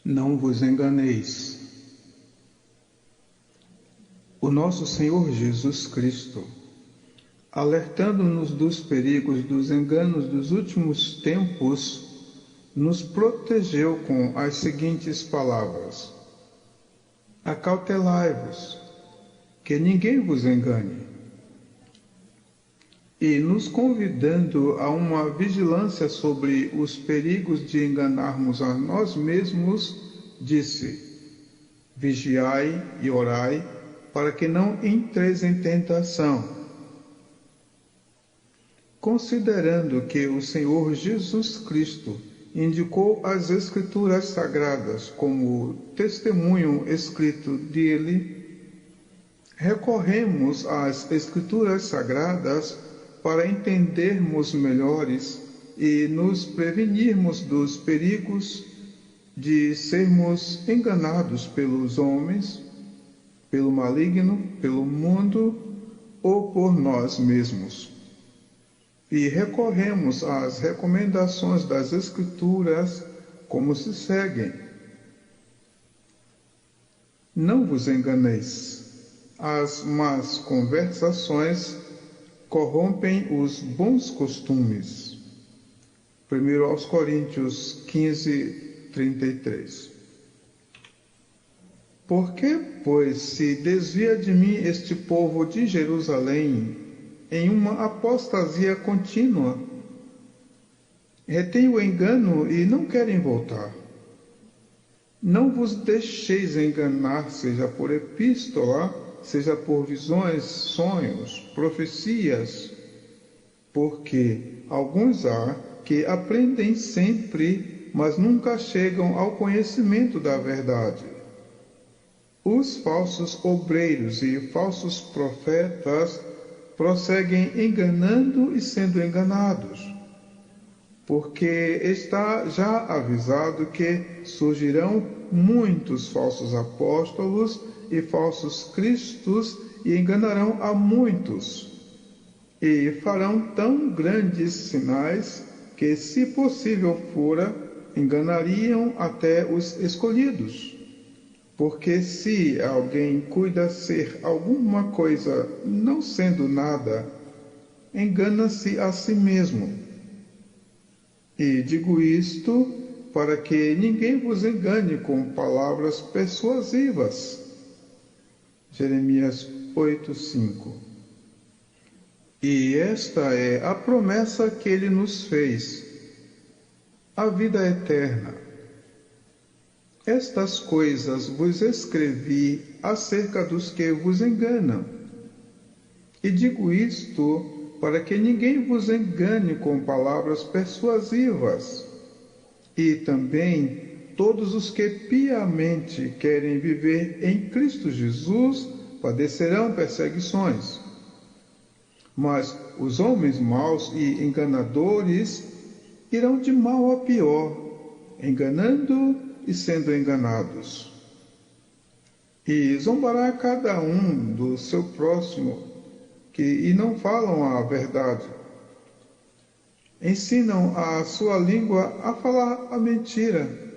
Não vos enganeis. O nosso Senhor Jesus Cristo, alertando-nos dos perigos dos enganos dos últimos tempos, nos protegeu com as seguintes palavras: acautelai-vos, que ninguém vos engane. E nos convidando a uma vigilância sobre os perigos de enganarmos a nós mesmos, disse: vigiai e orai, para que não entreis em tentação. Considerando que o Senhor Jesus Cristo indicou as Escrituras Sagradas como testemunho escrito dele, recorremos às Escrituras Sagradas para entendermos melhores e nos prevenirmos dos perigos de sermos enganados pelos homens, pelo maligno, pelo mundo ou por nós mesmos. E recorremos às recomendações das Escrituras como se seguem: não vos enganeis, as más conversações corrompem os bons costumes. 1 Coríntios 15, 33. Por que, pois, se desvia de mim este povo de Jerusalém em uma apostasia contínua? Retém o engano e não querem voltar. Não vos deixeis enganar, seja por epístola, seja por visões, sonhos, profecias, porque alguns há que aprendem sempre, mas nunca chegam ao conhecimento da verdade. Os falsos obreiros e falsos profetas prosseguem enganando e sendo enganados, porque está já avisado que surgirão muitos falsos apóstolos e falsos cristos e enganarão a muitos, e farão tão grandes sinais que, se possível fora, enganariam até os escolhidos. Porque se alguém cuida ser alguma coisa não sendo nada, engana-se a si mesmo. E digo isto para que ninguém vos engane com palavras persuasivas. Jeremias 8:5. E esta é a promessa que ele nos fez, a vida eterna. Estas coisas vos escrevi acerca dos que vos enganam. E digo isto para que ninguém vos engane com palavras persuasivas. E também todos os que piamente querem viver em Cristo Jesus padecerão perseguições. Mas os homens maus e enganadores irão de mal a pior, enganando e sendo enganados. E zombará cada um do seu próximo, e não falam a verdade. Ensinam a sua língua a falar a mentira.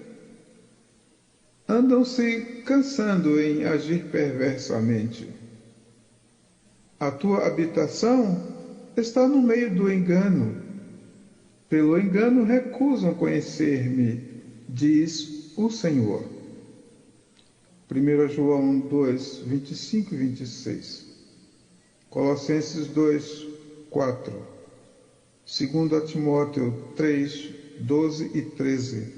Andam se cansando em agir perversamente. A tua habitação está no meio do engano. Pelo engano recusam conhecer-me, diz o Senhor. 1 João 2, 25 e 26. Colossenses 2, 4. 2 Timóteo 3, 12 e 13.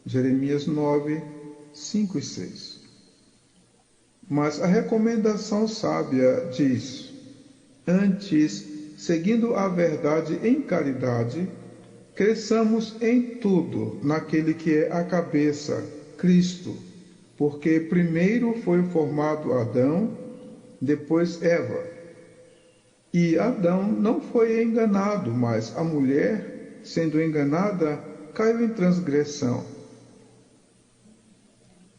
Jeremias 9, 5 e 6. Mas a recomendação sábia diz: antes, seguindo a verdade em caridade, cresçamos em tudo naquele que é a cabeça, Cristo, porque primeiro foi formado Adão, depois Eva. E Adão não foi enganado, mas a mulher, sendo enganada, caiu em transgressão.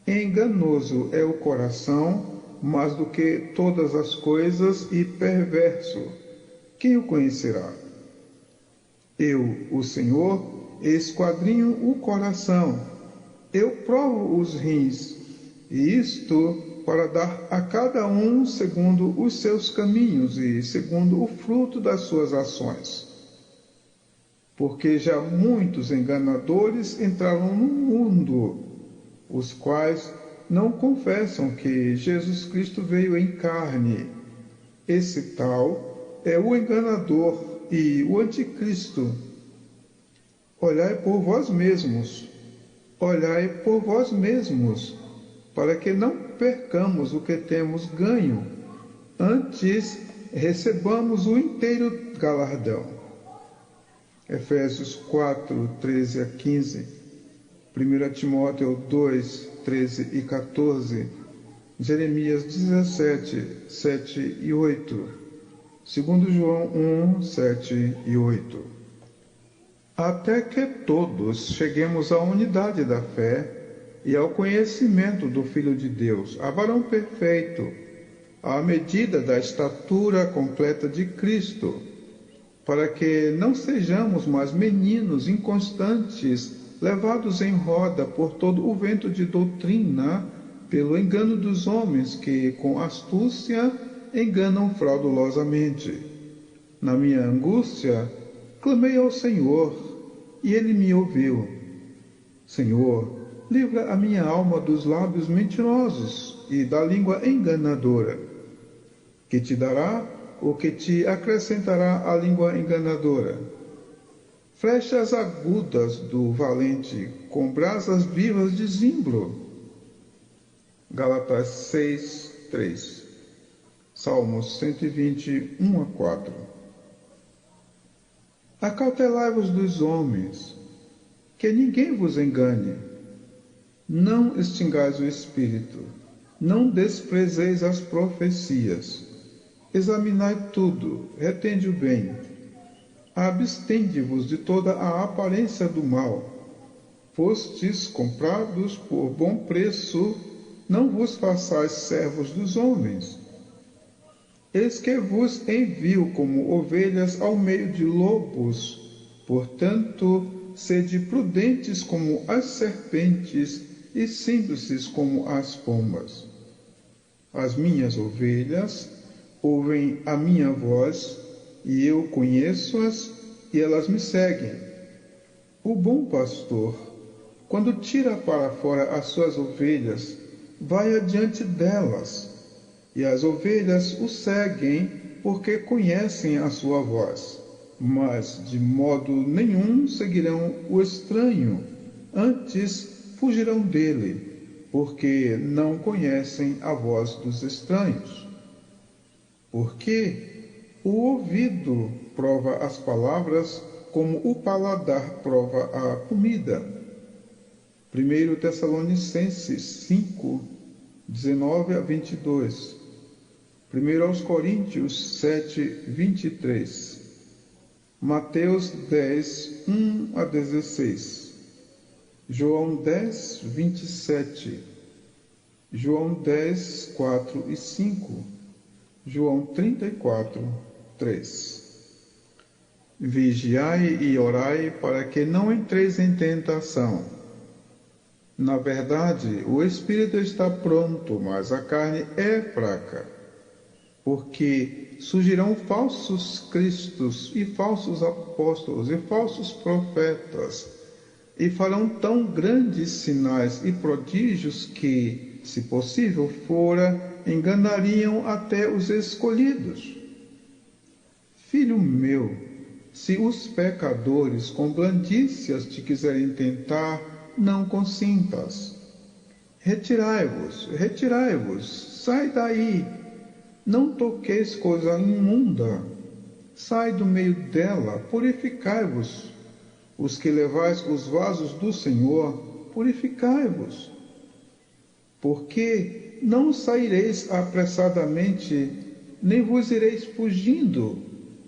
Enganoso é o coração, mais do que todas as coisas, e perverso. Quem o conhecerá? Eu, o Senhor, esquadrinho o coração, Eu provo os rins, e isto para dar a cada um segundo os seus caminhos e segundo o fruto das suas ações. Porque já muitos enganadores entraram no mundo, os quais não confessam que Jesus Cristo veio em carne. Esse tal é o enganador e o anticristo. Olhai por vós mesmos, para que não percamos o que temos ganho, antes recebamos o inteiro galardão. Efésios 4, 13 a 15, 1 Timóteo 2, 13 e 14, Jeremias 17, 7 e 8, 2 João 1, 7 e 8. Até que todos cheguemos à unidade da fé e ao conhecimento do Filho de Deus, a varão perfeito, à medida da estatura completa de Cristo, para que não sejamos mais meninos inconstantes, levados em roda por todo o vento de doutrina, pelo engano dos homens que, com astúcia, enganam fraudulosamente. Na minha angústia, clamei ao Senhor, e Ele me ouviu. Senhor, livra a minha alma dos lábios mentirosos e da língua enganadora, que te dará ou que te acrescentará a língua enganadora. Flechas agudas do valente, com brasas vivas de zimbro. Gálatas 6, 3. Salmos 120, 1 a 4. Acautelai-vos dos homens, que ninguém vos engane. Não extingais o espírito, não desprezeis as profecias. Examinai tudo, retende o bem. Abstende-vos de toda a aparência do mal. Fostes comprados por bom preço, não vos façais servos dos homens. Eis que vos envio como ovelhas ao meio de lobos. Portanto, sede prudentes como as serpentes e simples como as pombas. As minhas ovelhas ouvem a minha voz, e eu conheço-as, e elas me seguem. O bom pastor, quando tira para fora as suas ovelhas, vai adiante delas, e as ovelhas o seguem, porque conhecem a sua voz. Mas de modo nenhum seguirão o estranho, antes fugirão dele, porque não conhecem a voz dos estranhos. Porque o ouvido prova as palavras, como o paladar prova a comida. 1 Tessalonicenses 5, 19 a 22. 1 Coríntios 7, 23. Mateus 10, 1 a 16. João 10, 27. João 10, 4 e 5. João 34, 3. Vigiai e orai para que não entreis em tentação. Na verdade, o espírito está pronto, mas a carne é fraca. Porque surgirão falsos cristos e falsos apóstolos e falsos profetas, e farão tão grandes sinais e prodígios que, se possível fora, enganariam até os escolhidos. Filho meu, se os pecadores com blandícias te quiserem tentar, não consintas. Retirai-vos, sai daí. Não toqueis coisa imunda. Sai do meio dela, purificai-vos. Os que levais os vasos do Senhor, purificai-vos. Porque não saireis apressadamente, nem vos ireis fugindo,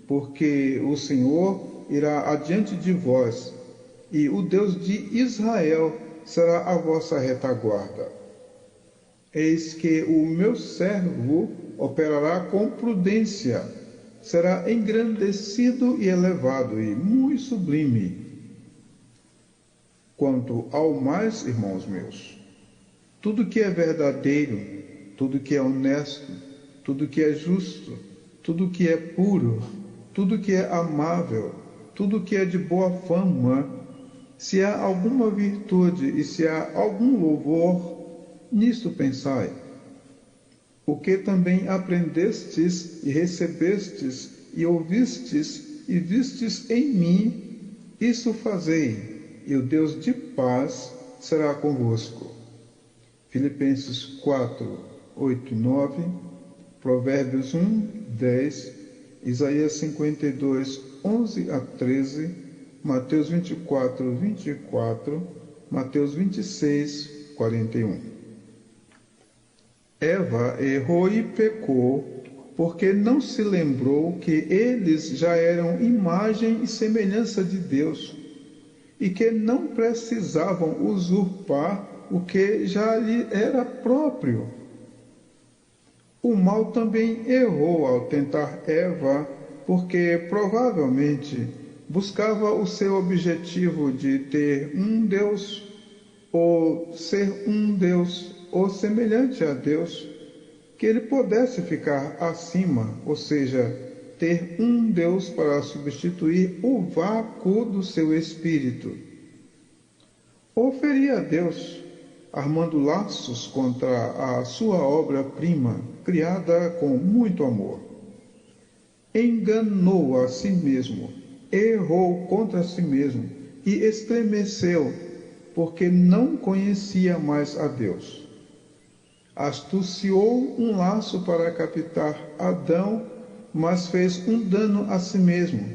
porque o Senhor irá adiante de vós, e o Deus de Israel será a vossa retaguarda. Eis que o meu servo operará com prudência, será engrandecido e elevado e muito sublime. Quanto ao mais, irmãos meus, tudo que é verdadeiro, tudo que é honesto, tudo que é justo, tudo que é puro, tudo que é amável, tudo que é de boa fama, se há alguma virtude e se há algum louvor, nisto pensai. O que também aprendestes e recebestes e ouvistes e vistes em mim, isso fazei, e o Deus de paz será convosco. Filipenses 4, 8 e 9, Provérbios 1, 10, Isaías 52, 11 a 13, Mateus 24, 24, Mateus 26, 41. Eva errou e pecou porque não se lembrou que eles já eram imagem e semelhança de Deus e que não precisavam usurpar o que já lhe era próprio. O mal também errou ao tentar Eva, porque provavelmente buscava o seu objetivo de ter um Deus, ou ser um Deus, ou semelhante a Deus, que ele pudesse ficar acima, ou seja, ter um Deus para substituir o vácuo do seu espírito. Ou feria a Deus, armando laços contra a sua obra-prima, criada com muito amor. Enganou a si mesmo, errou contra si mesmo e estremeceu, porque não conhecia mais a Deus. Astuciou um laço para captar Adão, mas fez um dano a si mesmo,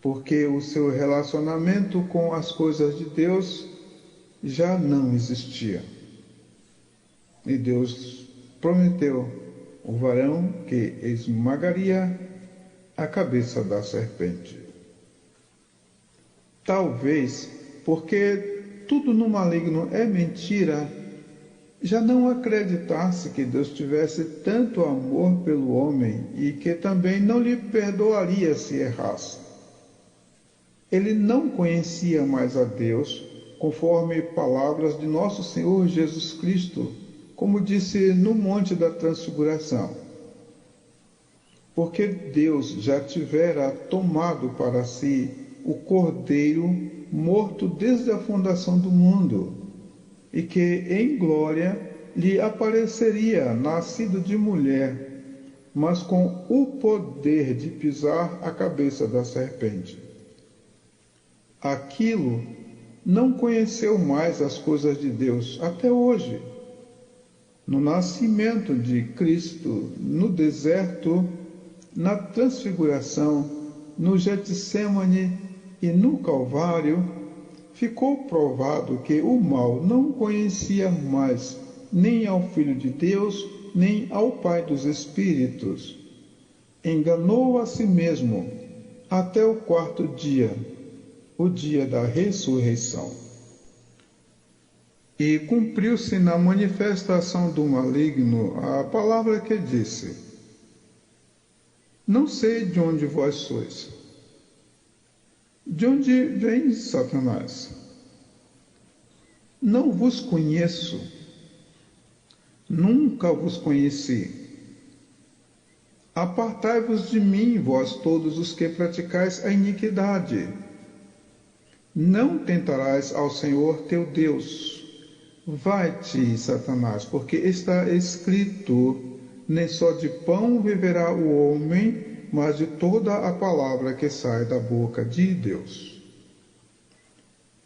porque o seu relacionamento com as coisas de Deus já não existia. E Deus prometeu o varão que esmagaria a cabeça da serpente. Talvez porque tudo no maligno é mentira, já não acreditasse que Deus tivesse tanto amor pelo homem e que também não lhe perdoaria se errasse. Ele não conhecia mais a Deus, conforme palavras de nosso Senhor Jesus Cristo, como disse no Monte da Transfiguração. Porque Deus já tivera tomado para si o Cordeiro morto desde a fundação do mundo, e que em glória lhe apareceria nascido de mulher, mas com o poder de pisar a cabeça da serpente. Aquilo não conheceu mais as coisas de Deus até hoje. No nascimento de Cristo, no deserto, na transfiguração, no Getsêmani e no Calvário, ficou provado que o mal não conhecia mais nem ao Filho de Deus, nem ao Pai dos Espíritos. Enganou a si mesmo até o quarto dia, o dia da ressurreição. E cumpriu-se na manifestação do maligno a palavra que disse: Não sei de onde vós sois. De onde vem Satanás? Não vos conheço, nunca vos conheci. Apartai-vos de mim, vós todos os que praticais a iniquidade. Não tentarás ao Senhor teu Deus. Vai-te, Satanás, porque está escrito: nem só de pão viverá o homem, mas de toda a palavra que sai da boca de Deus.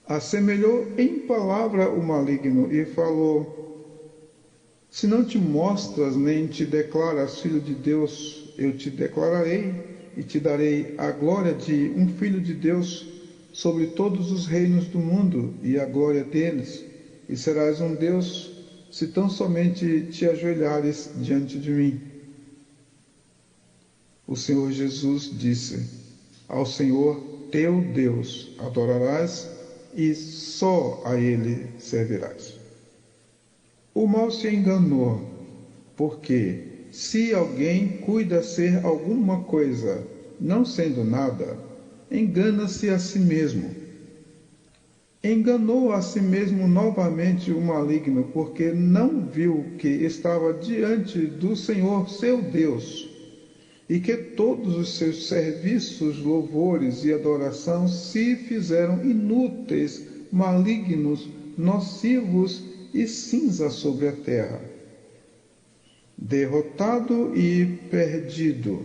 Assemelhou em palavra o maligno e falou: Se não te mostras nem te declaras filho de Deus, eu te declararei e te darei a glória de um filho de Deus sobre todos os reinos do mundo e a glória deles, e serás um Deus se tão somente te ajoelhares diante de mim. O Senhor Jesus disse: Ao Senhor teu Deus adorarás e só a Ele servirás. O mal se enganou, porque se alguém cuida ser alguma coisa, não sendo nada, engana-se a si mesmo. Enganou a si mesmo novamente o maligno, porque não viu que estava diante do Senhor seu Deus, e que todos os seus serviços, louvores e adoração se fizeram inúteis, malignos, nocivos e cinza sobre a terra. Derrotado e perdido,